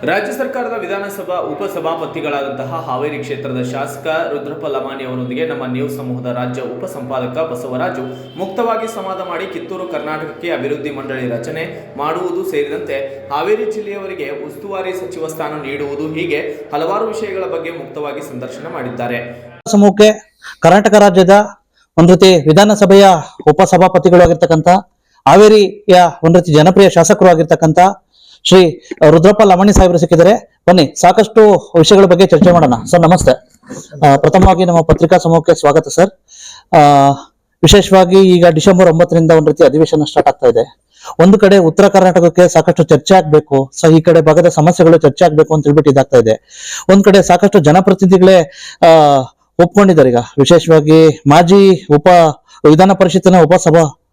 ರಾಜ್ಯ ಸರ್ಕಾರದ ವಿಧಾನಸಭಾ ಉಪಸಭಾಪತಿಗಳಾದಂತಹ ಹಾವೇರಿ ಕ್ಷೇತ್ರದ ಶಾಸಕ ರುದ್ರಪ್ಪ ಲಮಾನಿ ಅವರೊಂದಿಗೆ ನಮ್ಮ ನ್ಯೂಸ್ ಸಮೂಹದ ರಾಜ್ಯ ಉಪಸಂಪಾದಕ ಬಸವರಾಜು ಮುಕ್ತವಾಗಿ ಸಂವಾದ ಮಾಡಿ ಕಿತ್ತೂರು ಕರ್ನಾಟಕಕ್ಕೆ ಅಭಿವೃದ್ಧಿ ಮಂಡಳಿ ರಚನೆ ಮಾಡುವುದು ಸೇರಿದಂತೆ ಹಾವೇರಿ ಜಿಲ್ಲೆಯವರಿಗೆ ಉಸ್ತುವಾರಿ ಸಚಿವ ಸ್ಥಾನ ನೀಡುವುದು ಹೀಗೆ ಹಲವಾರು ವಿಷಯಗಳ ಬಗ್ಗೆ ಮುಕ್ತವಾಗಿ ಸಂದರ್ಶನ ಮಾಡಿದ್ದಾರೆ. ಸಮೂಹಕ್ಕೆ ಕರ್ನಾಟಕ ರಾಜ್ಯದ ಒಂದು ರೀತಿ ವಿಧಾನಸಭೆಯ ಉಪಸಭಾಪತಿಗಳು ಆಗಿರ್ತಕ್ಕಂಥ ಹಾವೇರಿಯ ಒಂದು ರೀತಿ ಜನಪ್ರಿಯ ಶಾಸಕರು ಆಗಿರ್ತಕ್ಕಂಥ ಶ್ರೀ ರುದ್ರಪ್ಪ ಲಮಾನಿ ಸಾಹೇಬರು ಸಿಕ್ಕಿದ್ದಾರೆ. ಬನ್ನಿ ಸಾಕಷ್ಟು ವಿಷಯಗಳ ಬಗ್ಗೆ ಚರ್ಚೆ ಮಾಡೋಣ. ಸರ್ ನಮಸ್ತೆ. ಪ್ರಥಮವಾಗಿ ನಮ್ಮ ಪತ್ರಿಕಾ ಸಮೂಹಕ್ಕೆ ಸ್ವಾಗತ ಸರ್. ವಿಶೇಷವಾಗಿ ಈಗ ಡಿಸೆಂಬರ್ 9ರಿಂದ ಒಂದು ರೀತಿ ಅಧಿವೇಶನ ಸ್ಟಾರ್ಟ್ ಆಗ್ತಾ ಇದೆ. ಒಂದು ಕಡೆ ಉತ್ತರ ಕರ್ನಾಟಕಕ್ಕೆ ಸಾಕಷ್ಟು ಚರ್ಚೆ ಆಗ್ಬೇಕು, ಈ ಕಡೆ ಭಾಗದ ಸಮಸ್ಯೆಗಳು ಚರ್ಚೆ ಆಗ್ಬೇಕು ಅಂತ ಹೇಳ್ಬಿಟ್ಟು ಇದಾಗ್ತಾ ಇದೆ. ಒಂದ್ ಕಡೆ ಸಾಕಷ್ಟು ಜನಪ್ರತಿನಿಧಿಗಳೇ ಒಪ್ಕೊಂಡಿದ್ದಾರೆ. ಈಗ ವಿಶೇಷವಾಗಿ ಮಾಜಿ ವಿಧಾನ ಪರಿಷತ್ತಿನ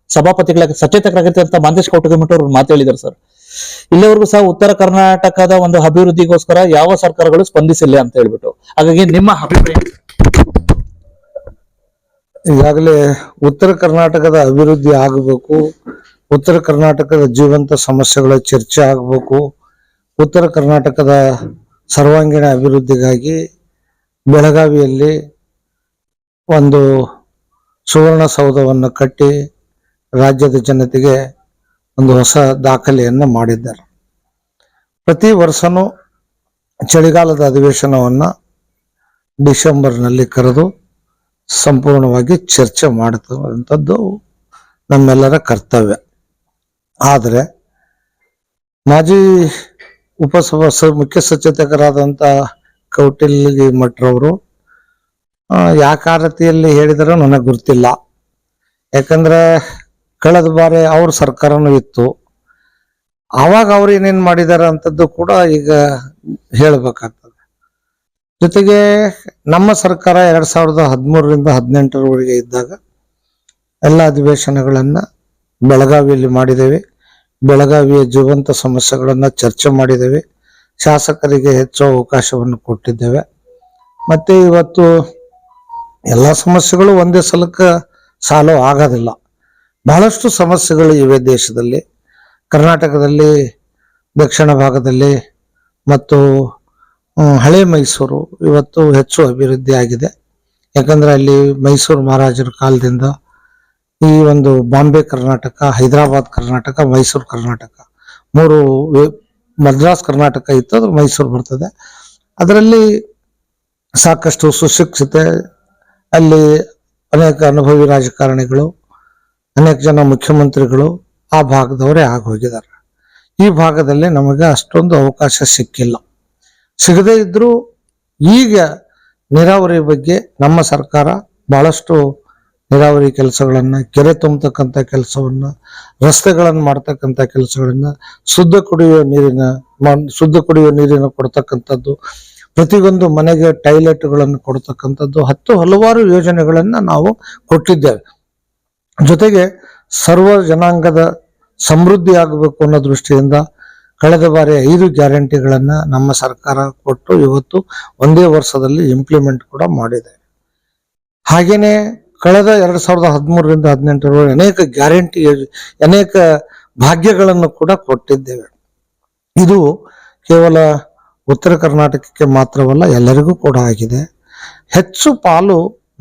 ಸಭಾಪತಿಗಳಾಗಿ ಸಚೇತಕರಾಗಿರ್ತಕ್ಕಂಥ ಮಾಂತೇಶ್ ಕೌಟಗಿಮಠ ಅವರು ಮಾತು ಹೇಳಿದ್ದಾರೆ ಸರ್. ಇಲ್ಲಿವರೆಗೂ ಸಹ ಉತ್ತರ ಕರ್ನಾಟಕದ ಒಂದು ಅಭಿವೃದ್ಧಿಗೋಸ್ಕರ ಯಾವ ಸರ್ಕಾರಗಳು ಸ್ಪಂದಿಸಿಲ್ಲ ಅಂತ ಹೇಳ್ಬಿಟ್ಟು. ಹಾಗಾಗಿ ನಿಮ್ಮ ಅಭಿಪ್ರಾಯ? ಈಗಾಗಲೇ ಉತ್ತರ ಕರ್ನಾಟಕದ ಅಭಿವೃದ್ಧಿ ಆಗಬೇಕು, ಉತ್ತರ ಕರ್ನಾಟಕದ ಜೀವಂತ ಸಮಸ್ಯೆಗಳ ಚರ್ಚೆ ಆಗಬೇಕು, ಉತ್ತರ ಕರ್ನಾಟಕದ ಸರ್ವಾಂಗೀಣ ಅಭಿವೃದ್ಧಿಗಾಗಿ ಬೆಳಗಾವಿಯಲ್ಲಿ ಒಂದು ಸುವರ್ಣಸೌಧವನ್ನು ಕಟ್ಟಿ ರಾಜ್ಯದ ಜನತೆಗೆ ಒಂದು ಹೊಸ ದಾಖಲೆಯನ್ನು ಮಾಡಿದ್ದಾರೆ. ಪ್ರತಿ ವರ್ಷನೂ ಚಳಿಗಾಲದ ಅಧಿವೇಶನವನ್ನು ಡಿಸೆಂಬರ್ನಲ್ಲಿ ಕರೆದು ಸಂಪೂರ್ಣವಾಗಿ ಚರ್ಚೆ ಮಾಡುವಂಥದ್ದು ನಮ್ಮೆಲ್ಲರ ಕರ್ತವ್ಯ. ಆದರೆ ಮಾಜಿ ಮುಖ್ಯ ಸಚೇತಕರಾದಂಥ ಕೌಟಿಲ್ಯ ಮಠರವರು ಯಾಕೆ ರೀತಿಯಲ್ಲಿ ಹೇಳಿದರೂ ನನಗೆ ಗೊತ್ತಿಲ್ಲ. ಯಾಕಂದ್ರೆ ಕಳೆದ ಬಾರಿ ಅವ್ರ ಸರ್ಕಾರನೂ ಇತ್ತು, ಆವಾಗ ಅವ್ರು ಏನೇನ್ ಮಾಡಿದಾರೆ ಅಂತದ್ದು ಕೂಡ ಈಗ ಹೇಳ್ಬೇಕಾಗ್ತದೆ. ಜೊತೆಗೆ ನಮ್ಮ ಸರ್ಕಾರ 2013ರಿಂದ 2018ರವರೆಗೆ ಇದ್ದಾಗ ಎಲ್ಲ ಅಧಿವೇಶನಗಳನ್ನ ಬೆಳಗಾವಿಯಲ್ಲಿ ಮಾಡಿದ್ದೇವೆ. ಬೆಳಗಾವಿಯ ಜೀವಂತ ಸಮಸ್ಯೆಗಳನ್ನ ಚರ್ಚೆ ಮಾಡಿದ್ದೇವೆ. ಶಾಸಕರಿಗೆ ಹೆಚ್ಚು ಅವಕಾಶವನ್ನು ಕೊಟ್ಟಿದ್ದೇವೆ. ಮತ್ತೆ ಇವತ್ತು ಎಲ್ಲ ಸಮಸ್ಯೆಗಳು ಒಂದೇ ಸಲಕ್ಕೆ ಸಾಲ್ವ್ ಆಗೋದಿಲ್ಲ. ಬಹಳಷ್ಟು ಸಮಸ್ಯೆಗಳು ಇವೆ ದೇಶದಲ್ಲಿ. ಕರ್ನಾಟಕದಲ್ಲಿ ದಕ್ಷಿಣ ಭಾಗದಲ್ಲಿ ಮತ್ತು ಹಳೆ ಮೈಸೂರು ಇವತ್ತು ಹೆಚ್ಚು ಅಭಿವೃದ್ಧಿ ಆಗಿದೆ. ಯಾಕಂದ್ರೆ ಅಲ್ಲಿ ಮೈಸೂರು ಮಹಾರಾಜರ ಕಾಲದಿಂದ ಈ ಒಂದು ಬಾಂಬೆ ಕರ್ನಾಟಕ, ಹೈದರಾಬಾದ್ ಕರ್ನಾಟಕ, ಮೈಸೂರು ಕರ್ನಾಟಕ, ಮೂರು ಮದ್ರಾಸ್ ಕರ್ನಾಟಕ ಇತ್ತು, ಅದು ಮೈಸೂರು ಬರ್ತದೆ. ಅದರಲ್ಲಿ ಸಾಕಷ್ಟು ಸುಶಿಕ್ಷಿತೆ, ಅಲ್ಲಿ ಅನೇಕ ಅನುಭವಿ ರಾಜಕಾರಣಿಗಳು, ಅನೇಕ ಜನ ಮುಖ್ಯಮಂತ್ರಿಗಳು ಆ ಭಾಗದವರೇ ಆಗೋಗಿದ್ದಾರೆ. ಈ ಭಾಗದಲ್ಲಿ ನಮಗೆ ಅಷ್ಟೊಂದು ಅವಕಾಶ ಸಿಕ್ಕಿಲ್ಲ. ಸಿಗದೇ ಇದ್ರೂ ಈಗ ನೀರಾವರಿ ಬಗ್ಗೆ ನಮ್ಮ ಸರ್ಕಾರ ಬಹಳಷ್ಟು ನೀರಾವರಿ ಕೆಲಸಗಳನ್ನ, ಕೆರೆ ತುಂಬತಕ್ಕಂಥ ಕೆಲಸವನ್ನ, ರಸ್ತೆಗಳನ್ನು ಮಾಡ್ತಕ್ಕಂಥ ಕೆಲಸಗಳನ್ನ, ಶುದ್ಧ ಕುಡಿಯುವ ನೀರಿನ ಕೊಡ್ತಕ್ಕಂಥದ್ದು, ಪ್ರತಿಯೊಂದು ಮನೆಗೆ ಟಾಯ್ಲೆಟ್ಗಳನ್ನು ಕೊಡ್ತಕ್ಕಂಥದ್ದು, ಹಲವಾರು ಯೋಜನೆಗಳನ್ನ ನಾವು ಕೊಟ್ಟಿದ್ದೇವೆ. ಜೊತೆಗೆ ಸರ್ವ ಜನಾಂಗದ ಸಮೃದ್ಧಿ ಆಗಬೇಕು ಅನ್ನೋ ದೃಷ್ಟಿಯಿಂದ ಕಳೆದ ಬಾರಿ 5 ಗ್ಯಾರಂಟಿಗಳನ್ನ ನಮ್ಮ ಸರ್ಕಾರ ಕೊಟ್ಟು ಇವತ್ತು ಒಂದೇ ವರ್ಷದಲ್ಲಿ ಇಂಪ್ಲಿಮೆಂಟ್ ಕೂಡ ಮಾಡಿದೆ. ಹಾಗೇನೆ ಕಳೆದ 2013ರಿಂದ 2018ರವರೆಗೆ ಅನೇಕ ಗ್ಯಾರಂಟಿ, ಅನೇಕ ಭಾಗ್ಯಗಳನ್ನು ಕೂಡ ಕೊಟ್ಟಿದ್ದೇವೆ. ಇದು ಕೇವಲ ಉತ್ತರ ಕರ್ನಾಟಕಕ್ಕೆ ಮಾತ್ರವಲ್ಲ, ಎಲ್ಲರಿಗೂ ಕೂಡ ಆಗಿದೆ. ಹೆಚ್ಚು ಪಾಲು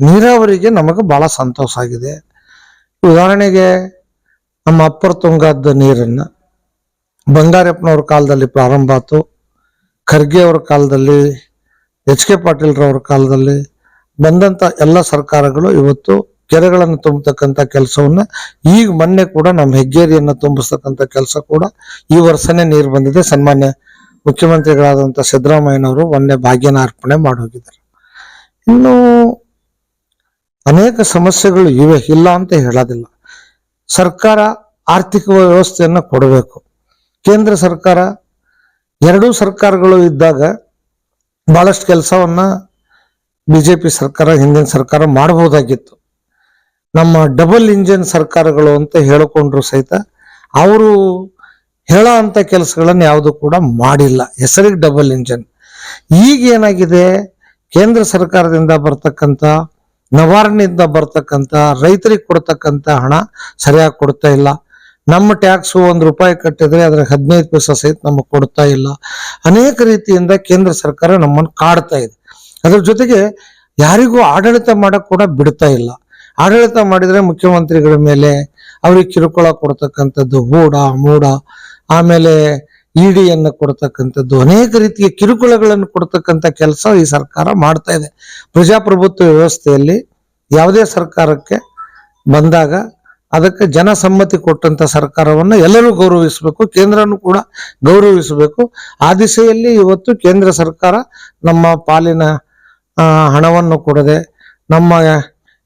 ನೀರಾವರಿಗೆ ನಮಗೆ ಬಹಳ ಸಂತೋಷ ಆಗಿದೆ. ಉದಾಹರಣೆಗೆ ನಮ್ಮ ಅಪ್ಪರ್ ತುಂಗಾದ ನೀರನ್ನ ಬಂಗಾರಪ್ಪನವ್ರ ಕಾಲದಲ್ಲಿ ಪ್ರಾರಂಭ ಆಯ್ತು. ಖರ್ಗೆ ಅವ್ರ ಕಾಲದಲ್ಲಿ, ಎಚ್ ಕೆ ಪಾಟೀಲ್ರವ್ರ ಕಾಲದಲ್ಲಿ ಬಂದಂತ ಎಲ್ಲ ಸರ್ಕಾರಗಳು ಇವತ್ತು ಕೆರೆಗಳನ್ನು ತುಂಬತಕ್ಕಂಥ ಕೆಲಸವನ್ನ, ಈಗ ಮೊನ್ನೆ ಕೂಡ ನಮ್ಮ ಹೆಗ್ಗೇರಿಯನ್ನ ತುಂಬಿಸ್ತಕ್ಕಂಥ ಕೆಲಸ ಕೂಡ ಈ ವರ್ಷನೇ ನೀರು ಬಂದಿದೆ. ಸನ್ಮಾನ್ಯ ಮುಖ್ಯಮಂತ್ರಿಗಳಾದಂಥ ಸಿದ್ದರಾಮಯ್ಯನವರು ಮೊನ್ನೆ ಭಾಗ್ಯನ ಅರ್ಪಣೆ ಮಾಡೋಗಿದ್ದಾರೆ. ಇನ್ನು ಅನೇಕ ಸಮಸ್ಯೆಗಳು ಇವೆ, ಇಲ್ಲ ಅಂತ ಹೇಳೋದಿಲ್ಲ. ಸರ್ಕಾರ ಆರ್ಥಿಕ ವ್ಯವಸ್ಥೆಯನ್ನ ಕೊಡಬೇಕು. ಕೇಂದ್ರ ಸರ್ಕಾರ, ಎರಡೂ ಸರ್ಕಾರಗಳು ಇದ್ದಾಗ ಬಹಳಷ್ಟು ಕೆಲಸವನ್ನ ಬಿಜೆಪಿ ಸರ್ಕಾರ, ಹಿಂದಿನ ಸರ್ಕಾರ ಮಾಡಬಹುದಾಗಿತ್ತು. ನಮ್ಮ ಡಬಲ್ ಇಂಜಿನ್ ಸರ್ಕಾರಗಳು ಅಂತ ಹೇಳಿಕೊಂಡ್ರು ಸಹಿತ ಅವರು ಹೇಳೋ ಅಂತ ಕೆಲಸಗಳನ್ನ ಯಾವುದು ಕೂಡ ಮಾಡಿಲ್ಲ. ಹೆಸರಿಗೆ ಡಬಲ್ ಇಂಜಿನ್. ಈಗ ಏನಾಗಿದೆ, ಕೇಂದ್ರ ಸರ್ಕಾರದಿಂದ ಬರ್ತಕ್ಕಂಥ, ನವಾರ್ನಿಂದ ಬರ್ತಕ್ಕಂಥ, ರೈತರಿಗೆ ಕೊಡ್ತಕ್ಕಂಥ ಹಣ ಸರಿಯಾಗಿ ಕೊಡ್ತಾ ಇಲ್ಲ. ನಮ್ಮ ಟ್ಯಾಕ್ಸ್ ₹1 ಕಟ್ಟಿದ್ರೆ ಅದ್ರ 15 ಪೈಸೆ ಸಹಿತ ನಮಗೆ ಕೊಡ್ತಾ ಇಲ್ಲ. ಅನೇಕ ರೀತಿಯಿಂದ ಕೇಂದ್ರ ಸರ್ಕಾರ ನಮ್ಮನ್ನು ಕಾಡ್ತಾ ಇದೆ. ಅದ್ರ ಜೊತೆಗೆ ಯಾರಿಗೂ ಆಡಳಿತ ಮಾಡಕ್ ಕೂಡ ಬಿಡ್ತಾ ಇಲ್ಲ. ಆಡಳಿತ ಮಾಡಿದ್ರೆ ಮುಖ್ಯಮಂತ್ರಿಗಳ ಮೇಲೆ ಅವ್ರಿಗೆ ಕಿರುಕುಳ ಕೊಡ್ತಕ್ಕಂಥದ್ದು, ಹೂಡ ಮೂಡ, ಆಮೇಲೆ ಇಡಿಯನ್ನು ಕೊಡ್ತಕ್ಕಂಥದ್ದು, ಅನೇಕ ರೀತಿಯ ಕಿರುಕುಳಗಳನ್ನು ಕೊಡ್ತಕ್ಕಂಥ ಕೆಲಸ ಈ ಸರ್ಕಾರ ಮಾಡ್ತಾ ಇದೆ. ಪ್ರಜಾಪ್ರಭುತ್ವ ವ್ಯವಸ್ಥೆಯಲ್ಲಿ ಯಾವುದೇ ಸರ್ಕಾರಕ್ಕೆ ಬಂದಾಗ ಅದಕ್ಕೆ ಜನಸಮ್ಮತಿ ಕೊಟ್ಟಂತ ಸರ್ಕಾರವನ್ನ ಎಲ್ಲರೂ ಗೌರವಿಸಬೇಕು, ಕೇಂದ್ರನು ಕೂಡ ಗೌರವಿಸಬೇಕು. ಆ ದಿಸೆಯಲ್ಲಿ ಇವತ್ತು ಕೇಂದ್ರ ಸರ್ಕಾರ ನಮ್ಮ ಪಾಲಿನ ಹಣವನ್ನು ಕೊಡದೆ ನಮ್ಮ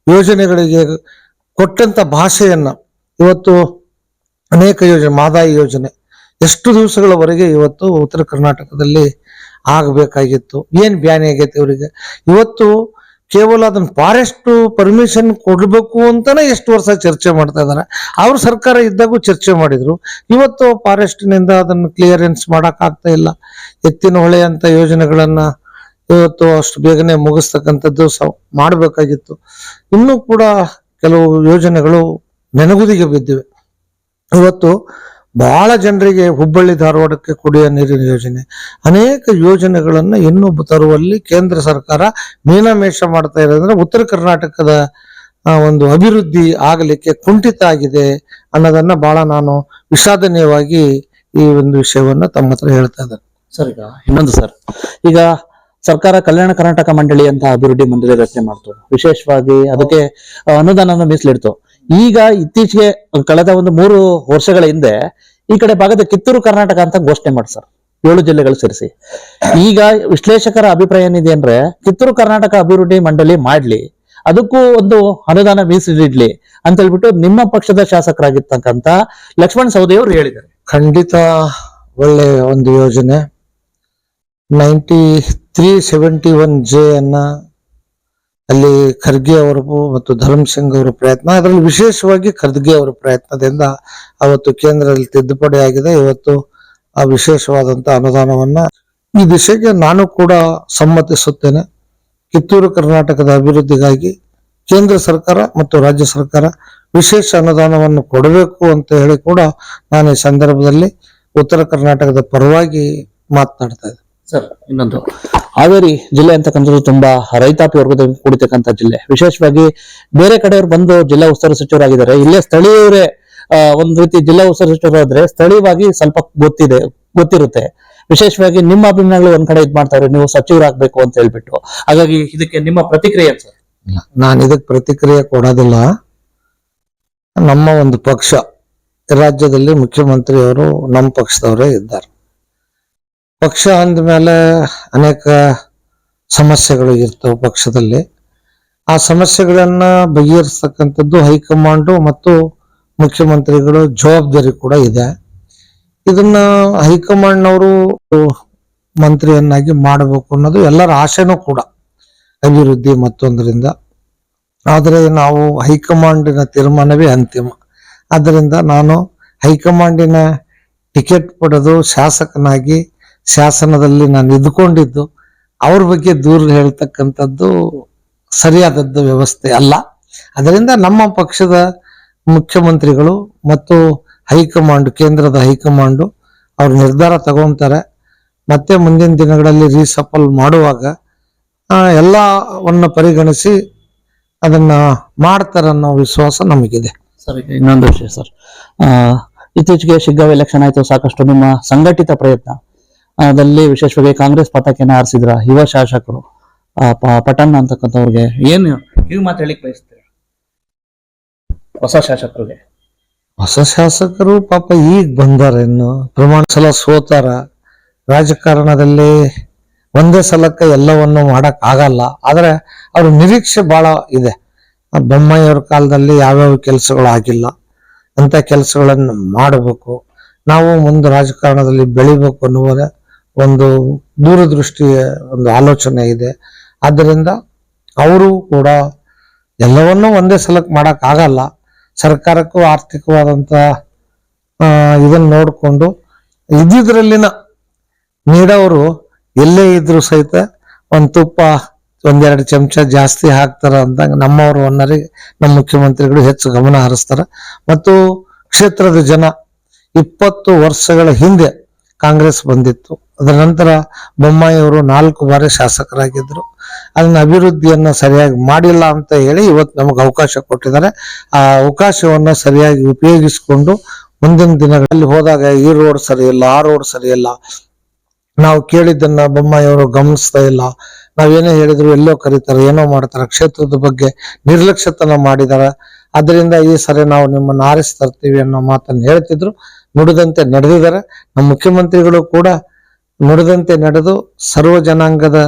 ಯೋಜನೆಗಳಿಗೆ ಕೊಟ್ಟಂತ ಭಾಷೆಯನ್ನ ಇವತ್ತು ಅನೇಕ ಯೋಜನೆ, ಮಾದಾಯಿ ಯೋಜನೆ ಎಷ್ಟು ದಿವಸಗಳವರೆಗೆ ಇವತ್ತು ಉತ್ತರ ಕರ್ನಾಟಕದಲ್ಲಿ ಆಗಬೇಕಾಗಿತ್ತು, ಏನ್ ಬ್ಯಾನಿ ಆಗೈತೆ ಇವರಿಗೆ. ಇವತ್ತು ಕೇವಲ ಅದನ್ನ ಫಾರೆಸ್ಟ್ ಪರ್ಮಿಷನ್ ಕೊಡ್ಬೇಕು ಅಂತಾನೆ ಎಷ್ಟು ವರ್ಷ ಚರ್ಚೆ ಮಾಡ್ತಾ ಇದಾರೆ. ಅವ್ರ ಸರ್ಕಾರ ಇದ್ದಾಗೂ ಚರ್ಚೆ ಮಾಡಿದ್ರು. ಇವತ್ತು ಫಾರೆಸ್ಟ್ ನಿಂದ ಅದನ್ನು ಕ್ಲಿಯರೆನ್ಸ್ ಮಾಡಕ್ ಆಗ್ತಾ ಇಲ್ಲ. ಎತ್ತಿನ ಹೊಳೆ ಅಂತ ಯೋಜನೆಗಳನ್ನ ಇವತ್ತು ಅಷ್ಟು ಬೇಗನೆ ಮುಗಿಸ್ತಕ್ಕಂಥದ್ದು ಮಾಡಬೇಕಾಗಿತ್ತು. ಇನ್ನೂ ಕೂಡ ಕೆಲವು ಯೋಜನೆಗಳು ನೆನಗುದಿಗೆ ಬಿದ್ದಿವೆ. ಇವತ್ತು ಬಹಳ ಜನರಿಗೆ ಹುಬ್ಬಳ್ಳಿ ಧಾರವಾಡಕ್ಕೆ ಕುಡಿಯುವ ನೀರಿನ ಯೋಜನೆ, ಅನೇಕ ಯೋಜನೆಗಳನ್ನ ಇನ್ನೂ ತರುವಲ್ಲಿ ಕೇಂದ್ರ ಸರ್ಕಾರ ಮೀನಮೇಷ ಮಾಡ್ತಾ ಇರೋದ್ರೆ ಉತ್ತರ ಕರ್ನಾಟಕದ ಒಂದು ಅಭಿವೃದ್ಧಿ ಆಗಲಿಕ್ಕೆ ಕುಂಠಿತ ಆಗಿದೆ ಅನ್ನೋದನ್ನ ಬಹಳ ನಾನು ವಿಷಾದನೀಯವಾಗಿ ಈ ಒಂದು ವಿಷಯವನ್ನ ತಮ್ಮ ಹತ್ರ ಹೇಳ್ತಾ ಇದ್ದೇನೆ. ಸರ್, ಈಗ ಇನ್ನೊಂದು ಸರ್, ಈಗ ಸರ್ಕಾರ ಕಲ್ಯಾಣ ಕರ್ನಾಟಕ ಮಂಡಳಿ ಅಂತ ಅಭಿವೃದ್ಧಿ ಮಂಡಳಿ ರಚನೆ ಮಾಡ್ತು. ವಿಶೇಷವಾಗಿ ಅದಕ್ಕೆ ಅನುದಾನ ಮೀಸಲಿಡ್ತು. ಈಗ ಇತ್ತೀಚೆಗೆ ಕಳೆದ ಒಂದು 3 ವರ್ಷಗಳ ಹಿಂದೆ ಈ ಕಡೆ ಭಾಗದ ಕಿತ್ತೂರು ಕರ್ನಾಟಕ ಅಂತ ಘೋಷಣೆ ಮಾಡಿ ಸರ್, 7 ಜಿಲ್ಲೆಗಳು ಸೇರಿಸಿ. ಈಗ ವಿಶ್ಲೇಷಕರ ಅಭಿಪ್ರಾಯ ಏನಿದೆ ಅಂದ್ರೆ ಕಿತ್ತೂರು ಕರ್ನಾಟಕ ಅಭಿವೃದ್ಧಿ ಮಂಡಳಿ ಮಾಡ್ಲಿ, ಅದಕ್ಕೂ ಒಂದು ಅನುದಾನ ಮೀಸಲಿಡ್ಲಿ ಅಂತ ಹೇಳ್ಬಿಟ್ಟು ನಿಮ್ಮ ಪಕ್ಷದ ಶಾಸಕರಾಗಿರ್ತಕ್ಕಂಥ ಲಕ್ಷ್ಮಣ್ ಸವದಿ ಅವರು ಹೇಳಿದ್ದಾರೆ. ಖಂಡಿತ ಒಳ್ಳೆ ಒಂದು ಯೋಜನೆ. 9371J ಅನ್ನ ಅಲ್ಲಿ ಖರ್ಗೆ ಅವರು ಮತ್ತು ಧರ್ಮ್ ಸಿಂಗ್ ಅವರ ಪ್ರಯತ್ನ, ಅದರಲ್ಲಿ ವಿಶೇಷವಾಗಿ ಖರ್ಗೆ ಅವರ ಪ್ರಯತ್ನದಿಂದ ಅವತ್ತು ಕೇಂದ್ರದಲ್ಲಿ ತಿದ್ದುಪಡಿ ಆಗಿದೆ. ಇವತ್ತು ಆ ವಿಶೇಷವಾದಂತ ಅನುದಾನವನ್ನ ಈ ದಿಶೆಗೆ ನಾನು ಕೂಡ ಸಮ್ಮತಿಸುತ್ತೇನೆ. ಕಿತ್ತೂರು ಕರ್ನಾಟಕದ ಅಭಿವೃದ್ಧಿಗಾಗಿ ಕೇಂದ್ರ ಸರ್ಕಾರ ಮತ್ತು ರಾಜ್ಯ ಸರ್ಕಾರ ವಿಶೇಷ ಅನುದಾನವನ್ನು ಕೊಡಬೇಕು ಅಂತ ಹೇಳಿ ಕೂಡ ನಾನು ಈ ಸಂದರ್ಭದಲ್ಲಿ ಉತ್ತರ ಕರ್ನಾಟಕದ ಪರವಾಗಿ ಮಾತನಾಡ್ತಾ ಇದ್ದೆ. ಸರ್, ಇನ್ನೊಂದು ಹಾವೇರಿ ಜಿಲ್ಲೆ ಅಂತಕ್ಕಂಥದ್ದು ತುಂಬಾ ರೈತಾಪಿ ವರ್ಗದ ಕೂಡಿತಕ್ಕಂಥ ಜಿಲ್ಲೆ. ವಿಶೇಷವಾಗಿ ಬೇರೆ ಕಡೆಯವರು ಬಂದು ಜಿಲ್ಲಾ ಉಸ್ತುವಾರಿ ಸಚಿವರಾಗಿದ್ದಾರೆ. ಇಲ್ಲೇ ಸ್ಥಳೀಯರೇ ಒಂದ್ ರೀತಿ ಜಿಲ್ಲಾ ಉಸ್ತುವಾರಿ ಸಚಿವರಾದ್ರೆ ಸ್ಥಳೀಯವಾಗಿ ಸ್ವಲ್ಪ ಗೊತ್ತಿರುತ್ತೆ. ವಿಶೇಷವಾಗಿ ನಿಮ್ಮ ಅಭಿಮಾನಿಗಳು ಒಂದ್ ಕಡೆ ಇದ್ ಮಾಡ್ತಾರೆ, ನೀವು ಸಚಿವರಾಗ್ಬೇಕು ಅಂತ ಹೇಳ್ಬಿಟ್ಟು. ಹಾಗಾಗಿ ಇದಕ್ಕೆ ನಿಮ್ಮ ಪ್ರತಿಕ್ರಿಯೆ ಸರ್? ನಾನು ಇದಕ್ಕೆ ಪ್ರತಿಕ್ರಿಯೆ ಕೊಡೋದಿಲ್ಲ. ನಮ್ಮ ಒಂದು ಪಕ್ಷ ರಾಜ್ಯದಲ್ಲಿ ಮುಖ್ಯಮಂತ್ರಿಯವರು ನಮ್ಮ ಪಕ್ಷದವರೇ ಇದ್ದಾರೆ. ಪಕ್ಷ ಅಂದಮೇಲೆ ಅನೇಕ ಸಮಸ್ಯೆಗಳು ಇರ್ತವೆ ಪಕ್ಷದಲ್ಲಿ. ಆ ಸಮಸ್ಯೆಗಳನ್ನ ಬಗೆಹರಿಸ್ತಕ್ಕಂಥದ್ದು ಹೈಕಮಾಂಡು ಮತ್ತು ಮುಖ್ಯಮಂತ್ರಿಗಳು ಜವಾಬ್ದಾರಿ ಕೂಡ ಇದೆ. ಇದನ್ನ ಹೈಕಮಾಂಡ್ನವರು ಮಂತ್ರಿಯನ್ನಾಗಿ ಮಾಡಬೇಕು ಅನ್ನೋದು ಎಲ್ಲರ ಆಶೆನೂ ಕೂಡ, ಅಭಿವೃದ್ಧಿ ಮತ್ತೊಂದರಿಂದ. ಆದರೆ ನಾವು ಹೈಕಮಾಂಡಿನ ತೀರ್ಮಾನವೇ ಅಂತಿಮ. ಆದ್ದರಿಂದ ನಾನು ಹೈಕಮಾಂಡಿನ ಟಿಕೆಟ್ ಪಡೆದು ಶಾಸಕನಾಗಿ ಶಾಸನದಲ್ಲಿ ನಾನು ಇದ್ಕೊಂಡಿದ್ದು ಅವ್ರ ಬಗ್ಗೆ ದೂರ ಹೇಳ್ತಕ್ಕಂಥದ್ದು ಸರಿಯಾದದ್ದು ವ್ಯವಸ್ಥೆ ಅಲ್ಲ. ಅದರಿಂದ ನಮ್ಮ ಪಕ್ಷದ ಮುಖ್ಯಮಂತ್ರಿಗಳು ಮತ್ತು ಹೈಕಮಾಂಡ್, ಕೇಂದ್ರದ ಹೈಕಮಾಂಡು ಅವ್ರ ನಿರ್ಧಾರ ತಗೊಂತಾರೆ. ಮತ್ತೆ ಮುಂದಿನ ದಿನಗಳಲ್ಲಿ ರೀಸಫಲ್ ಮಾಡುವಾಗ ಎಲ್ಲವನ್ನ ಪರಿಗಣಿಸಿ ಅದನ್ನ ಮಾಡ್ತಾರೆ ಅನ್ನೋ ವಿಶ್ವಾಸ ನಮಗಿದೆ. ಸರ್, ಇನ್ನೊಂದು ವಿಷಯ ಸರ್, ಇತ್ತೀಚೆಗೆ ಶಿಗ್ಗಾಂವ್ ಎಲೆಕ್ಷನ್ ಆಯ್ತು. ಸಾಕಷ್ಟು ನಿಮ್ಮ ಸಂಘಟಿತ ಪ್ರಯತ್ನ ದಲ್ಲಿ ವಿಶೇಷವಾಗಿ ಕಾಂಗ್ರೆಸ್ ಪತಾಕೆನ ಆರಿಸಿದ್ರ ಯುವ ಶಾಸಕರು ಪಟನ್ ಅಂತಕ್ಕಂಥವ್ರಿಗೆ ಏನು ನೀವು ಮಾತು ಹೇಳಿಕ್ ಬಯಸ್ತೀರ? ಹೊಸ ಶಾಸಕರಿಗೆ? ಹೊಸ ಶಾಸಕರು ಪಾಪ ಈಗ ಬಂದಾರ, ಇನ್ನು ಪ್ರಮಾಣ ಸಲ ಸೋತಾರ. ರಾಜಕಾರಣದಲ್ಲಿ ಒಂದೇ ಸಲಕ್ಕೆ ಎಲ್ಲವನ್ನು ಮಾಡಕ್ ಆಗಲ್ಲ. ಆದ್ರೆ ಅವ್ರ ನಿರೀಕ್ಷೆ ಬಹಳ ಇದೆ. ಬೊಮ್ಮಾಯಿಯವ್ರ ಕಾಲದಲ್ಲಿ ಯಾವ್ಯಾವ ಕೆಲಸಗಳು ಆಗಿಲ್ಲ ಅಂತ ಕೆಲಸಗಳನ್ನು ಮಾಡಬೇಕು. ನಾವು ಮುಂದೆ ರಾಜಕಾರಣದಲ್ಲಿ ಬೆಳಿಬೇಕು ಅನ್ನುವ ಒಂದು ದೂರದೃಷ್ಟಿಯ ಒಂದು ಆಲೋಚನೆ ಇದೆ. ಆದ್ದರಿಂದ ಅವರು ಕೂಡ ಎಲ್ಲವನ್ನೂ ಒಂದೇ ಸಲಕ್ಕೆ ಮಾಡಕ್ ಆಗಲ್ಲ. ಸರ್ಕಾರಕ್ಕೂ ಆರ್ಥಿಕವಾದಂತ ಇದನ್ನ ನೋಡ್ಕೊಂಡು ಇದ್ದಿದ್ರಲ್ಲಿನ ನೀಡೋರು ಎಲ್ಲೇ ಇದ್ರು ಸಹಿತ ಒಂದ್ ತುಪ್ಪ 1-2 ಚಮಚ ಜಾಸ್ತಿ ಹಾಕ್ತಾರ ಅಂದಾಗ ನಮ್ಮವರು ಅನ್ನರಿಗೆ ನಮ್ಮ ಮುಖ್ಯಮಂತ್ರಿಗಳು ಹೆಚ್ಚು ಗಮನ ಹರಿಸ್ತಾರ. ಮತ್ತು ಕ್ಷೇತ್ರದ ಜನ 20 ವರ್ಷಗಳ ಹಿಂದೆ ಕಾಂಗ್ರೆಸ್ ಬಂದಿತ್ತು. ಅದರ ನಂತರ ಬೊಮ್ಮಾಯಿ ಅವರು 4 ಬಾರಿ ಶಾಸಕರಾಗಿದ್ರು. ಅದನ್ನ ಅಭಿವೃದ್ಧಿಯನ್ನ ಸರಿಯಾಗಿ ಮಾಡಿಲ್ಲ ಅಂತ ಹೇಳಿ ಇವತ್ತು ನಮಗೆ ಅವಕಾಶ ಕೊಟ್ಟಿದ್ದಾರೆ. ಆ ಅವಕಾಶವನ್ನ ಸರಿಯಾಗಿ ಉಪಯೋಗಿಸಿಕೊಂಡು ಮುಂದಿನ ದಿನಗಳಲ್ಲಿ ಹೋದಾಗ ಈ ರೋಡ್ ಸರಿ ಇಲ್ಲ, ಆ ರೋಡ್ ಸರಿ ಇಲ್ಲ, ನಾವು ಕೇಳಿದ್ದನ್ನ ಬೊಮ್ಮಾಯಿ ಅವರು ಗಮನಿಸ್ತಾ ಇಲ್ಲ, ನಾವೇನೇ ಹೇಳಿದ್ರು ಎಲ್ಲೋ ಕರೀತಾರೆ, ಏನೋ ಮಾಡ್ತಾರೆ, ಕ್ಷೇತ್ರದ ಬಗ್ಗೆ ನಿರ್ಲಕ್ಷ್ಯತನ ಮಾಡಿದ್ದಾರೆ. ಅದರಿಂದ ಈ ಸರಿ ನಾವು ನಿಮ್ಮನ್ನು ಆರಿಸಿ ತರ್ತೀವಿ ಅನ್ನೋ ಮಾತನ್ನು ಹೇಳ್ತಿದ್ರು. ನುಡಿದಂತೆ ನಡೆದಿದ್ದಾರೆ. ನಮ್ಮ ಮುಖ್ಯಮಂತ್ರಿಗಳು ಕೂಡ ನುಡಿದಂತೆ ನಡೆದು ಸರ್ವ ಜನಾಂಗದ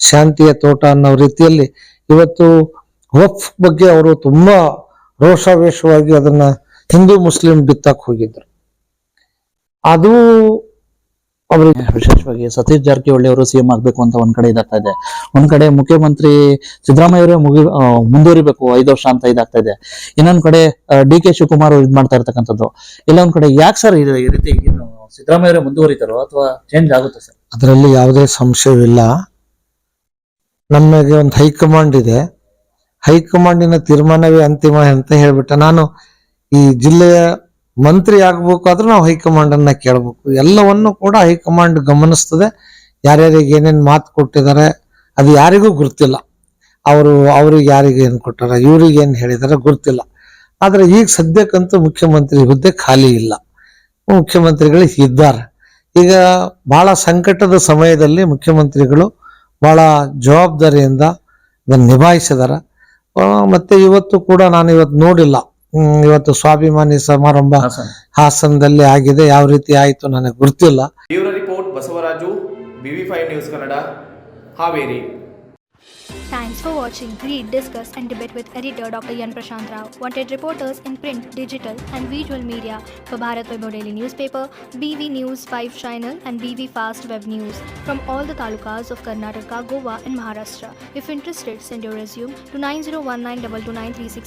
ಶಾಂತಿಯ ತೋಟ ಅನ್ನೋ ರೀತಿಯಲ್ಲಿ ಇವತ್ತು ವಕ್ಫ್ ಬಗ್ಗೆ ಅವರು ತುಂಬಾ ರೋಷಾವೇಶವಾಗಿ ಅದನ್ನ ಹಿಂದೂ ಮುಸ್ಲಿಂ ಬಿತ್ತಕ್ ಹೋಗಿದ್ರು. ಅದು ಅವರಿಗೆ ವಿಶೇಷವಾಗಿ ಸತೀಶ್ ಜಾರಕಿಹೊಳಿ ಅವರು ಸಿಎಂ ಆಗ್ಬೇಕು ಅಂತ ಒಂದ್ ಕಡೆ ಇದಾಗ್ತಾ ಇದೆ. ಒಂದ್ ಕಡೆ ಮುಖ್ಯಮಂತ್ರಿ ಸಿದ್ದರಾಮಯ್ಯ ಅವರೇ ಮುಂದುವರಿಬೇಕು 5 ವರ್ಷ ಅಂತ ಇದಾಗ್ತಾ ಇದೆ. ಇನ್ನೊಂದ್ ಕಡೆ ಡಿ.ಕೆ. ಶಿವಕುಮಾರ್ ಇದ್ ಮಾಡ್ತಾ ಇರ್ತಕ್ಕಂಥದ್ದು. ಇಲ್ಲೊಂದ್ ಕಡೆ ಯಾಕೆ ಸರ್ ಈ ರೀತಿ ಸಿದ್ದರಾಮಯ್ಯ ಅವರೇ ಮುಂದುವರಿತಾರೋ ಅಥವಾ ಚೇಂಜ್ ಆಗುತ್ತೆ ಸರ್? ಅದರಲ್ಲಿ ಯಾವುದೇ ಸಂಶಯವಿಲ್ಲ. ನಮಗೆ ಒಂದು ಹೈಕಮಾಂಡ್ ಇದೆ. ಹೈಕಮಾಂಡಿನ ತೀರ್ಮಾನವೇ ಅಂತಿಮ ಅಂತ ಹೇಳ್ಬಿಟ್ಟೆ. ನಾನು ಈ ಜಿಲ್ಲೆಯ ಮಂತ್ರಿ ಆಗ್ಬೇಕಾದ್ರೂ ನಾವು ಹೈಕಮಾಂಡ್ ಅನ್ನ ಕೇಳ್ಬೇಕು. ಎಲ್ಲವನ್ನು ಕೂಡ ಹೈಕಮಾಂಡ್ ಗಮನಿಸ್ತದೆ. ಯಾರ್ಯಾರಿಗೆ ಏನೇನ್ ಮಾತು ಕೊಟ್ಟಿದ್ದಾರೆ ಅದು ಯಾರಿಗೂ ಗೊತ್ತಿಲ್ಲ. ಅವ್ರಿಗೆ ಯಾರಿಗೆ ಏನ್ ಕೊಟ್ಟಾರ, ಇವ್ರಿಗೆ ಏನ್ ಹೇಳಿದಾರೆ ಗೊತ್ತಿಲ್ಲ. ಆದ್ರೆ ಈಗ ಸದ್ಯಕ್ಕಂತೂ ಮುಖ್ಯಮಂತ್ರಿ ಹುದ್ದೆ ಖಾಲಿ ಇಲ್ಲ. ಮುಖ್ಯಮಂತ್ರಿಗಳು ಇದ್ದಾರೆ. ಈಗ ಬಹಳ ಸಂಕಟದ ಸಮಯದಲ್ಲಿ ಮುಖ್ಯಮಂತ್ರಿಗಳು ಬಹಳ ಜವಾಬ್ದಾರಿಯಿಂದ ಅದನ್ನು ನಿಭಾಯಿಸಿದಾರ. ಮತ್ತೆ ಇವತ್ತು ಕೂಡ ನಾನು ಇವತ್ತು ನೋಡಿಲ್ಲ. ಇವತ್ತು ಸ್ವಾಭಿಮಾನಿ ಸಮಾರಂಭ ಹಾಸನದಲ್ಲಿ ಆಗಿದೆ. ಯಾವ ರೀತಿ ಆಯ್ತು ನನಗೆ ಗೊತ್ತಿಲ್ಲ. Bureau report Basavaraju, BV5 news Kannada, Haveri. Thanks for watching. Read, discuss and debate with editor Dr. Yan Prashant Rao. Wanted reporters in print, digital and visual media for Bharat Vaibhav Daily Newspaper, BV News 5 Channel and BV Fast Web News from all the talukas of Karnataka, Goa and Maharashtra. If interested, send your resume to 9019229369.